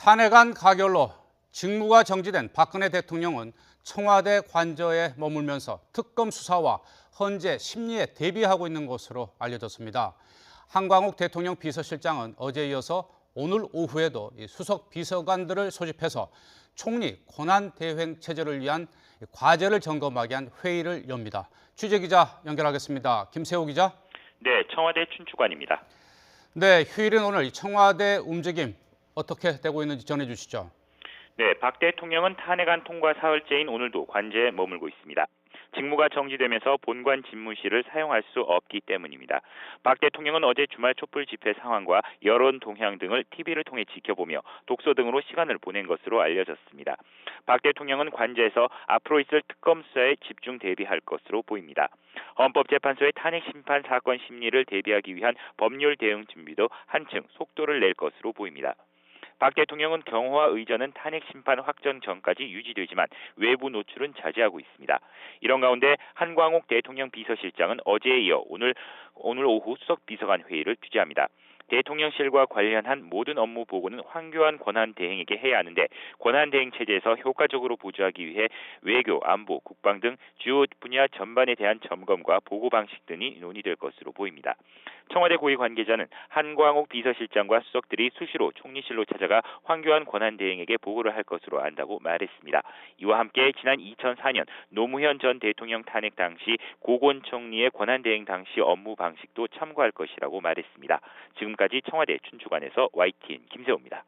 탄핵안 가결로 직무가 정지된 박근혜 대통령은 청와대 관저에 머물면서 특검 수사와 헌재 심리에 대비하고 있는 것으로 알려졌습니다. 한광욱 대통령 비서실장은 어제에 이어서 오늘 오후에도 수석 비서관들을 소집해서 총리 권한대행 체제를 위한 과제를 점검하기 위한 회의를 엽니다. 취재기자 연결하겠습니다. 김세호 기자. 네, 청와대 춘추관입니다. 네, 휴일인 오늘 청와대 움직임 어떻게 되고 있는지 전해주시죠. 네, 박 대통령은 탄핵안 통과 사흘째인 오늘도 관저에 머물고 있습니다. 직무가 정지되면서 본관 집무실을 사용할 수 없기 때문입니다. 박 대통령은 어제 주말 촛불 집회 상황과 여론 동향 등을 TV를 통해 지켜보며 독서 등으로 시간을 보낸 것으로 알려졌습니다. 박 대통령은 관저에서 앞으로 있을 특검 수사에 집중 대비할 것으로 보입니다. 헌법재판소의 탄핵 심판 사건 심리를 대비하기 위한 법률 대응 준비도 한층 속도를 낼 것으로 보입니다. 박 대통령은 경호와 의전은 탄핵 심판 확정 전까지 유지되지만 외부 노출은 자제하고 있습니다. 이런 가운데 한광욱 대통령 비서실장은 어제에 이어 오늘 오후 수석 비서관 회의를 주재합니다. 대통령실과 관련한 모든 업무 보고는 황교안 권한대행에게 해야 하는데 권한대행 체제에서 효과적으로 보조하기 위해 외교, 안보, 국방 등 주요 분야 전반에 대한 점검과 보고 방식 등이 논의될 것으로 보입니다. 청와대 고위 관계자는 한광욱 비서실장과 수석들이 수시로 총리실로 찾아가 황교안 권한대행에게 보고를 할 것으로 안다고 말했습니다. 이와 함께 지난 2004년 노무현 전 대통령 탄핵 당시 고건 총리의 권한대행 당시 업무 방식도 참고할 것이라고 말했습니다. 지금까지 청와대 춘추관에서 YTN 김세호입니다.